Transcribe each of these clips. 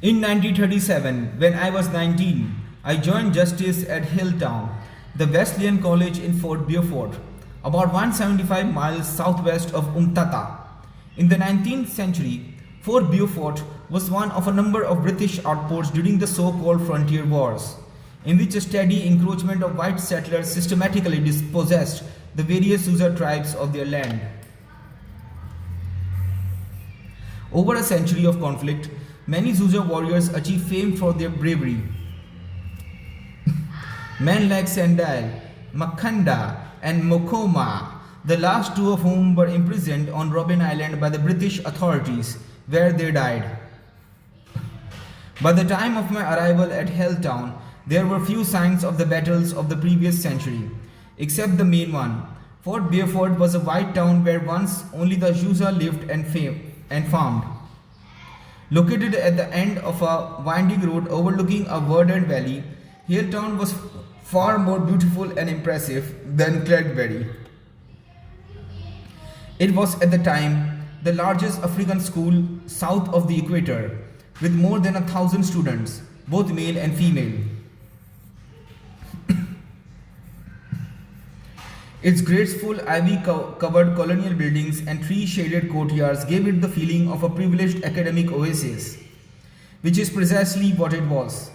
In 1937, when I was 19, I joined justice at Hilltown, the Wesleyan College in Fort Beaufort, about 175 miles southwest of Umtata. In the 19th century, Fort Beaufort was one of a number of British outposts during the so-called frontier wars, in which a steady encroachment of white settlers systematically dispossessed the various Xhosa tribes of their land. Over a century of conflict, many Xhosa warriors achieved fame for their bravery. Men like Sendai, Makhanda, and Mokoma, the last two of whom were imprisoned on Robben Island by the British authorities, where they died. By the time of my arrival at Helltown, there were few signs of the battles of the previous century, except the main one. Fort Beaufort was a white town where once only the Xhosa lived and farmed. Located at the end of a winding road overlooking a verdant valley, Hilltown was far more beautiful and impressive than Clegberry. It was at the time the largest African school south of the equator, with more than 1,000 students, both male and female. Its graceful ivy-covered colonial buildings and tree-shaded courtyards gave it the feeling of a privileged academic oasis, which is precisely what it was.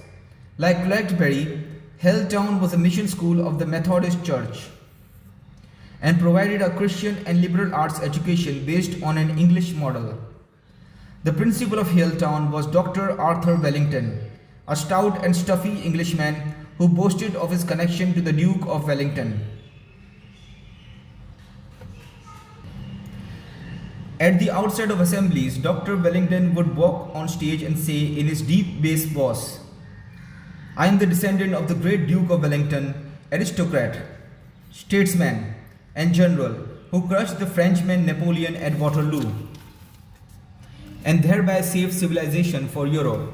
Like Clegberry, Helltown was a mission school of the Methodist Church and provided a Christian and liberal arts education based on an English model. The principal of Hilltown was Dr. Arthur Wellington, a stout and stuffy Englishman who boasted of his connection to the Duke of Wellington. At the outset of assemblies, Dr. Wellington would walk on stage and say in his deep bass voice, "I am the descendant of the great Duke of Wellington, aristocrat, statesman, and general who crushed the Frenchman Napoleon at Waterloo and thereby saved civilization for Europe.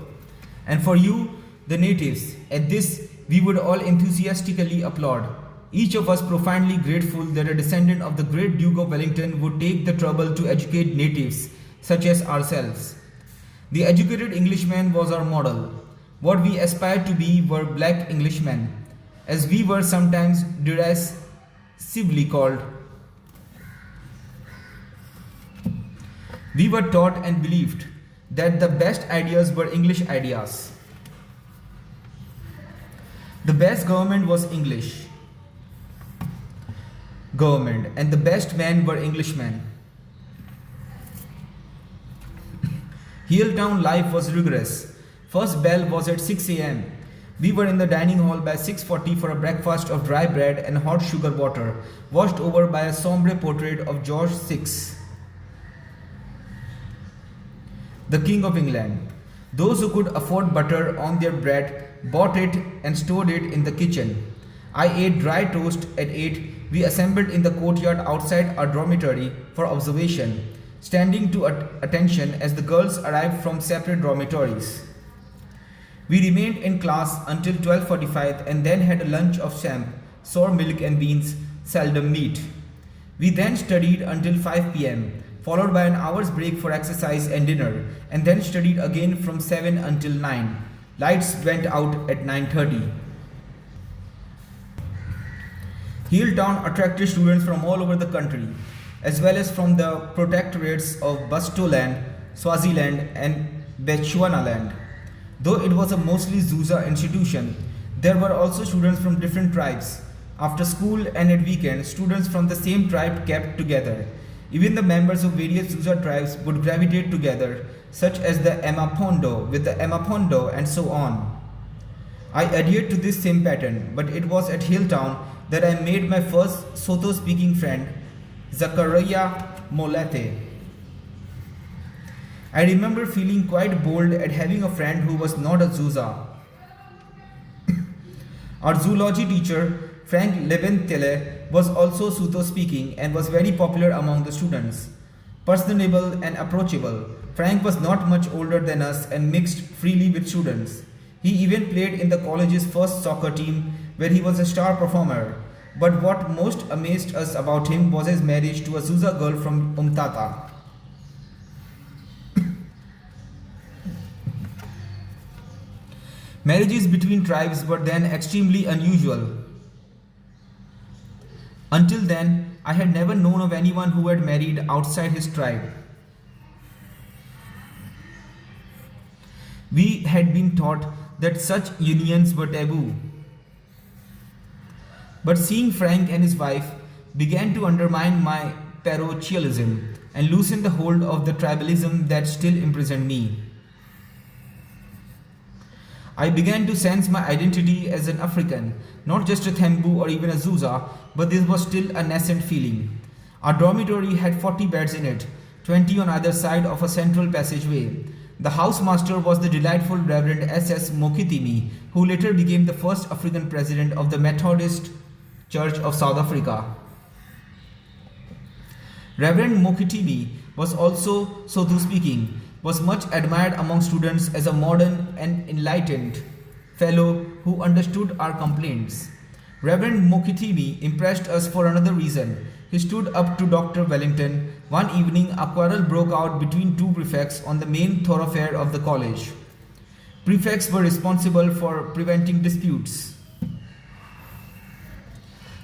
And for you, the natives, at this we would all enthusiastically applaud, each of us profoundly grateful that a descendant of the great Duke of Wellington would take the trouble to educate natives such as ourselves. The educated Englishman was our model. What we aspired to be were black Englishmen, as we were sometimes derisively called. We were taught and believed that the best ideas were English ideas. The best government was English government, and the best men were Englishmen. Hilltown life was rigorous. First bell was at 6 a.m. We were in the dining hall by 6:40 for a breakfast of dry bread and hot sugar water, washed over by a sombre portrait of George VI, the King of England. Those who could afford butter on their bread bought it and stored it in the kitchen. I ate dry toast at 8. We assembled in the courtyard outside our dormitory for observation, standing to attention as the girls arrived from separate dormitories. We remained in class until 12:45 and then had a lunch of champ, sour milk and beans, seldom meat. We then studied until 5 p.m., followed by an hour's break for exercise and dinner, and then studied again from 7 until 9. Lights went out at 9:30. Hilltown attracted students from all over the country, as well as from the protectorates of Bastoland, Swaziland, and Bechuanaland. Though it was a mostly Xhosa institution, there were also students from different tribes. After school and at weekends, students from the same tribe kept together. Even the members of various Xhosa tribes would gravitate together, such as the Emapondo with the Emapondo and so on. I adhered to this same pattern, but it was at Hilltown that I made my first Sotho-speaking friend, Zachariah Molete. I remember feeling quite bold at having a friend who was not a Xhosa. Our zoology teacher, Frank Lebentele, was also Sotho-speaking and was very popular among the students. Personable and approachable, Frank was not much older than us and mixed freely with students. He even played in the college's first soccer team, where he was a star performer. But what most amazed us about him was his marriage to a Xhosa girl from Umtata. Marriages between tribes were then extremely unusual. Until then, I had never known of anyone who had married outside his tribe. We had been taught that such unions were taboo. But seeing Frank and his wife began to undermine my parochialism and loosen the hold of the tribalism that still imprisoned me. I began to sense my identity as an African, not just a Thembu or even a Xhosa, but this was still a nascent feeling. Our dormitory had 40 beds in it, 20 on either side of a central passageway. The housemaster was the delightful Reverend S.S. Mokitimi, who later became the first African president of the Methodist Church of South Africa. Reverend Mokitimi was also, so to speaking, was much admired among students as a modern and enlightened fellow who understood our complaints. Reverend Mokitimi impressed us for another reason. He stood up to Dr. Wellington. One evening, a quarrel broke out between two prefects on the main thoroughfare of the college. Prefects were responsible for preventing disputes.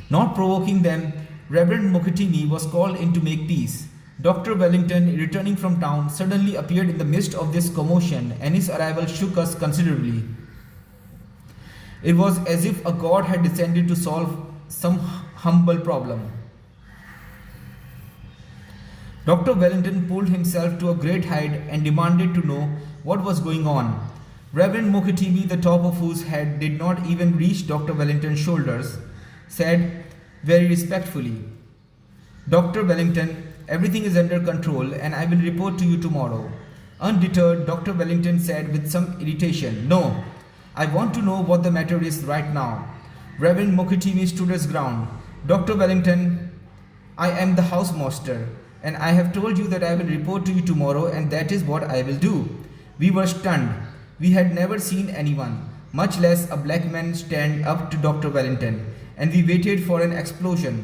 Not provoking them, Reverend Mokitimi was called in to make peace. Dr. Wellington, returning from town, suddenly appeared in the midst of this commotion, and his arrival shook us considerably. It was as if a god had descended to solve some humble problem. Dr. Wellington pulled himself to a great height and demanded to know what was going on. Reverend Mokitimi, the top of whose head did not even reach Dr. Wellington's shoulders, said very respectfully, "Dr. Wellington, everything is under control and I will report to you tomorrow." Undeterred, Dr. Wellington said with some irritation, "No, I want to know what the matter is right now." Reverend Mokitimi stood his ground. "Dr. Wellington, I am the housemaster and I have told you that I will report to you tomorrow and that is what I will do." We were stunned. We had never seen anyone, much less a black man, stand up to Dr. Wellington, and we waited for an explosion.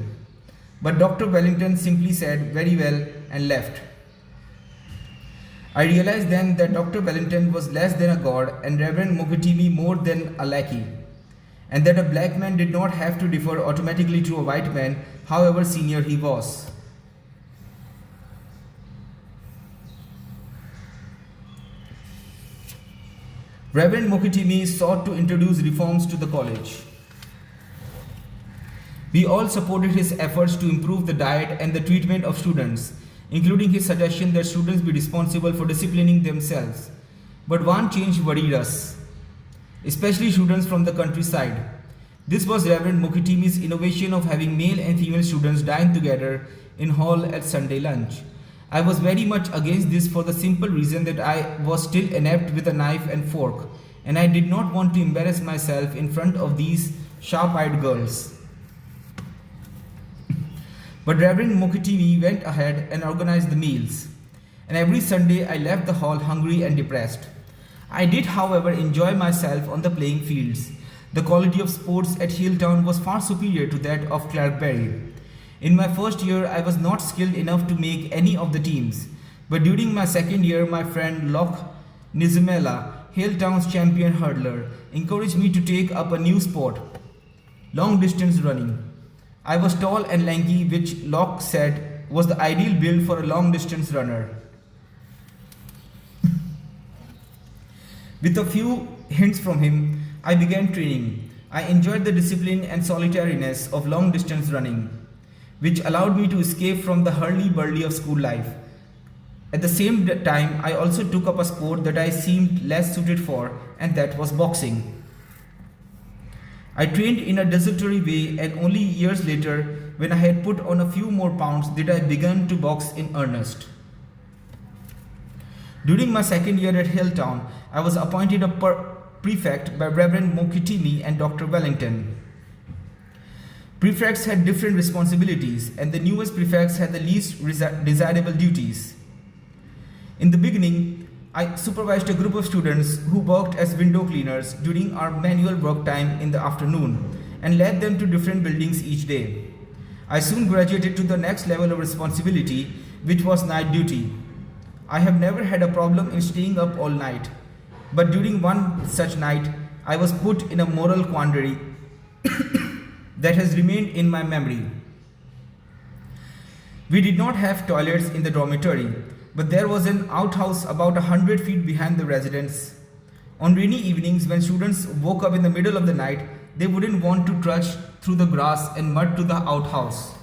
But Dr. Wellington simply said, "Very well," and left. I realized then that Dr. Wellington was less than a god and Reverend Mokitimi more than a lackey, and that a black man did not have to defer automatically to a white man, however senior he was. Reverend Mokitimi sought to introduce reforms to the college. We all supported his efforts to improve the diet and the treatment of students, including his suggestion that students be responsible for disciplining themselves. But one change worried us, especially students from the countryside. This was Reverend Mokitimi's innovation of having male and female students dine together in hall at Sunday lunch. I was very much against this for the simple reason that I was still inept with a knife and fork, and I did not want to embarrass myself in front of these sharp-eyed girls. But Reverend Mokitimi went ahead and organized the meals, and every Sunday I left the hall hungry and depressed. I did, however, enjoy myself on the playing fields. The quality of sports at Hilltown was far superior to that of Clarkberry. In my first year, I was not skilled enough to make any of the teams, but during my second year, my friend Locke Nizimela, Hilltown's champion hurdler, encouraged me to take up a new sport, long distance running. I was tall and lanky, which Locke said was the ideal build for a long distance runner. With a few hints from him, I began training. I enjoyed the discipline and solitariness of long distance running, which allowed me to escape from the hurly-burly of school life. At the same time, I also took up a sport that I seemed less suited for, and that was boxing. I trained in a desultory way, and only years later, when I had put on a few more pounds, did I begin to box in earnest. During my second year at Hilltown, I was appointed a prefect by Reverend Mokitimi and Dr. Wellington. Prefects had different responsibilities, and the newest prefects had the least desirable duties. In the beginning, I supervised a group of students who worked as window cleaners during our manual work time in the afternoon and led them to different buildings each day. I soon graduated to the next level of responsibility, which was night duty. I have never had a problem in staying up all night, but during one such night, I was put in a moral quandary that has remained in my memory. We did not have toilets in the dormitory, but there was an outhouse about 100 feet behind the residence. On rainy evenings, when students woke up in the middle of the night, they wouldn't want to trudge through the grass and mud to the outhouse.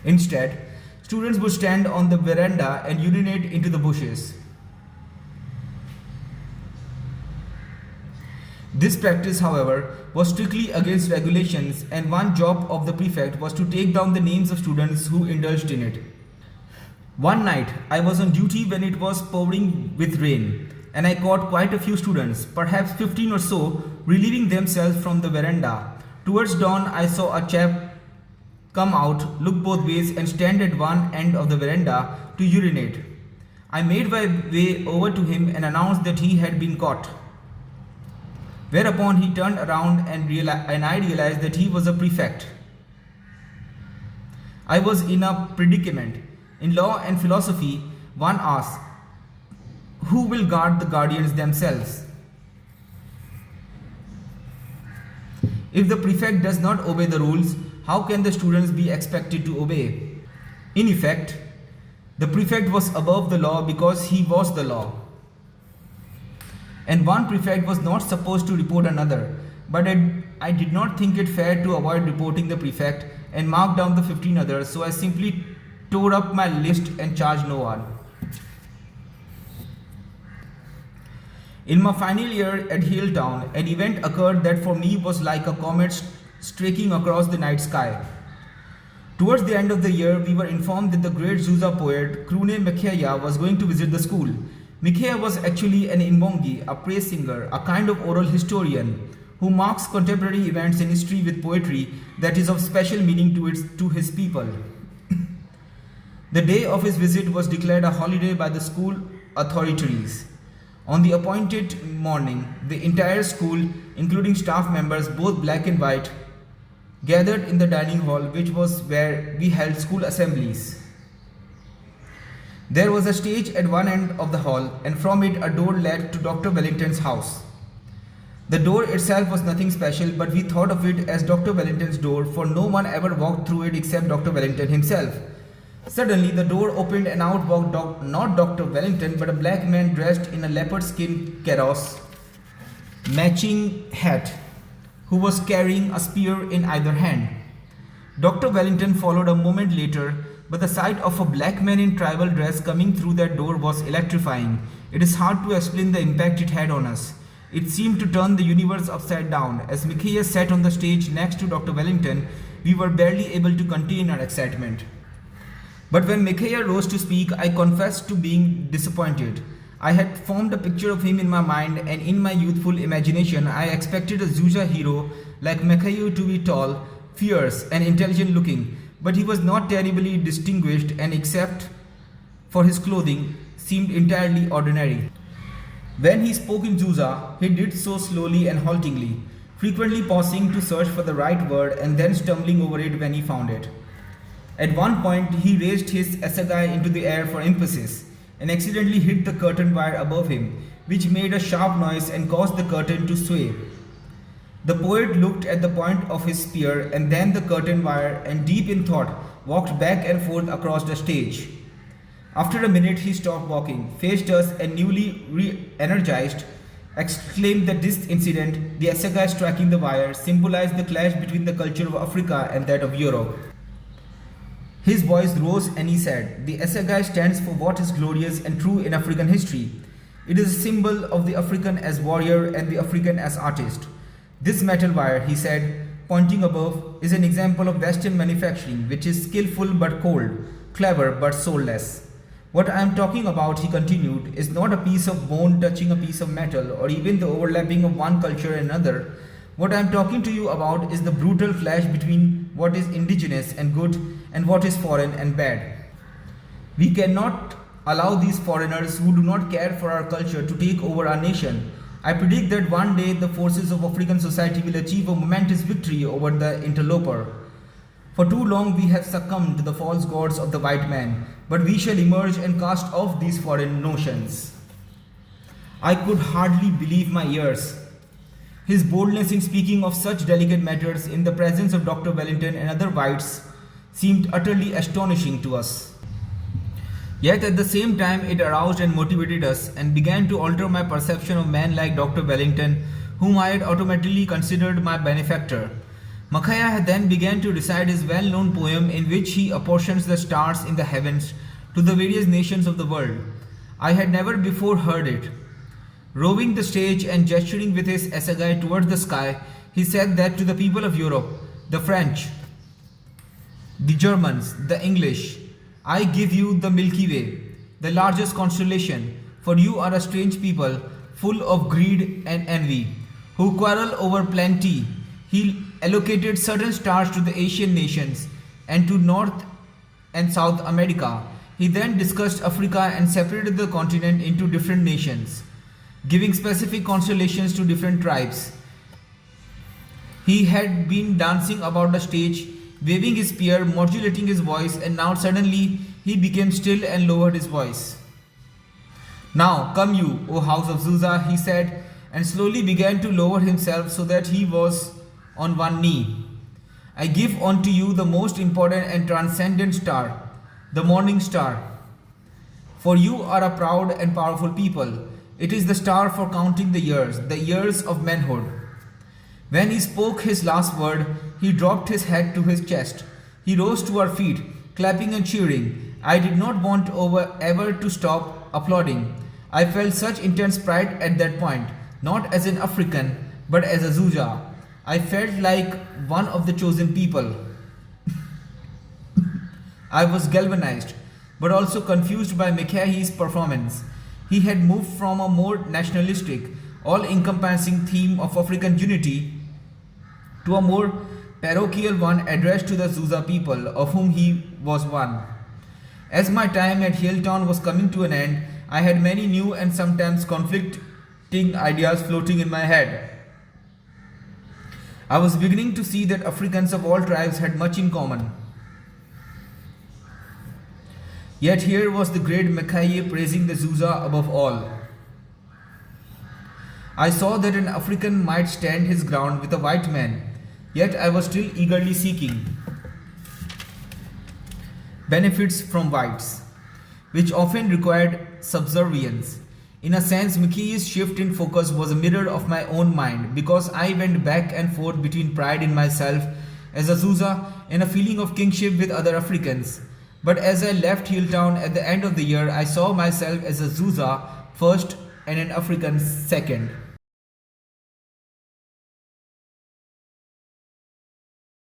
Instead, students would stand on the veranda and urinate into the bushes. This practice, however, was strictly against regulations, and one job of the prefect was to take down the names of students who indulged in it. One night, I was on duty when it was pouring with rain, and I caught quite a few students, perhaps 15 or so, relieving themselves from the veranda. Towards dawn, I saw a chap come out, look both ways, and stand at one end of the veranda to urinate. I made my way over to him and announced that he had been caught. Whereupon he turned around and I realized that he was a prefect. I was in a predicament. In law and philosophy, one asks, who will guard the guardians themselves? If the prefect does not obey the rules, how can the students be expected to obey? In effect, the prefect was above the law because he was the law. And one prefect was not supposed to report another, but I did not think it fair to avoid reporting the prefect and mark down the 15 others, so I simply tore up my list and charged no one. In my final year at Hilltown, an event occurred that for me was like a comet streaking across the night sky. Towards the end of the year, we were informed that the great Xhosa poet Krune Mekheya was going to visit the school. Mekheya was actually an imbongi, a praise singer, a kind of oral historian who marks contemporary events in history with poetry that is of special meaning to his people. The day of his visit was declared a holiday by the school authorities. On the appointed morning, the entire school, including staff members, both black and white, gathered in the dining hall, which was where we held school assemblies. There was a stage at one end of the hall, and from it a door led to Dr. Wellington's house. The door itself was nothing special, but we thought of it as Dr. Wellington's door, for no one ever walked through it except Dr. Wellington himself. Suddenly, the door opened and out walked not Dr. Wellington, but a black man dressed in a leopard skin kaross, matching hat, who was carrying a spear in either hand. Dr. Wellington followed a moment later, but the sight of a black man in tribal dress coming through that door was electrifying. It is hard to explain the impact it had on us. It seemed to turn the universe upside down. As Mekheya sat on the stage next to Dr. Wellington, we were barely able to contain our excitement. But when Mekheya rose to speak, I confessed to being disappointed. I had formed a picture of him in my mind, and in my youthful imagination, I expected a Xhosa hero like Mekheya to be tall, fierce, and intelligent looking. But he was not terribly distinguished, and except for his clothing, seemed entirely ordinary. When he spoke in Xhosa, he did so slowly and haltingly, frequently pausing to search for the right word and then stumbling over it when he found it. At one point, he raised his assegai into the air for emphasis and accidentally hit the curtain wire above him, which made a sharp noise and caused the curtain to sway. The poet looked at the point of his spear and then the curtain wire, and deep in thought, walked back and forth across the stage. After a minute, he stopped walking, faced us, and newly re-energized, exclaimed that this incident, the assegai striking the wire, symbolized the clash between the culture of Africa and that of Europe. His voice rose and he said, "The assegai stands for what is glorious and true in African history. It is a symbol of the African as warrior and the African as artist. This metal wire," he said, pointing above, "is an example of Western manufacturing, which is skillful but cold, clever but soulless. What I am talking about," he continued, "is not a piece of bone touching a piece of metal, or even the overlapping of one culture and another. What I am talking to you about is the brutal clash between what is indigenous and good and what is foreign and bad. We cannot allow these foreigners who do not care for our culture to take over our nation. I predict that one day the forces of African society will achieve a momentous victory over the interloper. For too long we have succumbed to the false gods of the white man, but we shall emerge and cast off these foreign notions." I could hardly believe my ears. His boldness in speaking of such delicate matters in the presence of Dr. Wellington and other whites seemed utterly astonishing to us. Yet at the same time, it aroused and motivated us and began to alter my perception of men like Dr. Wellington, whom I had automatically considered my benefactor. Makhaya then began to recite his well-known poem in which he apportions the stars in the heavens to the various nations of the world. I had never before heard it. Roving the stage and gesturing with his assegai towards the sky, he said that to the people of Europe, the French, the Germans, the English, I give you the Milky Way, the largest constellation, for you are a strange people, full of greed and envy, who quarrel over plenty. He allocated certain stars to the Asian nations and to North and South America. He then discussed Africa and separated the continent into different nations, giving specific constellations to different tribes. He had been dancing about the stage, waving his spear, modulating his voice, and now suddenly he became still and lowered his voice. Now come you, O house of Xhosa, he said, and slowly began to lower himself so that he was on one knee. I give unto you the most important and transcendent star, the morning star. For you are a proud and powerful people. It is the star for counting the years of manhood. When he spoke his last word, he dropped his head to his chest. He rose to our feet, clapping and cheering. I did not want ever to stop applauding. I felt such intense pride at that point, not as an African, but as a Xhosa. I felt like one of the chosen people. I was galvanized, but also confused by Mikhail's performance. He had moved from a more nationalistic, all-encompassing theme of African unity to a more parochial one addressed to the Xhosa people, of whom he was one. As my time at Hilltown was coming to an end, I had many new and sometimes conflicting ideas floating in my head. I was beginning to see that Africans of all tribes had much in common. Yet here was the great Mikhail praising the Xhosa above all. I saw that an African might stand his ground with a white man, yet I was still eagerly seeking benefits from whites, which often required subservience. In a sense, Mickey's shift in focus was a mirror of my own mind, because I went back and forth between pride in myself as a Xhosa and a feeling of kingship with other Africans. But as I left Hilltown at the end of the year, I saw myself as a Xhosa first and an African second.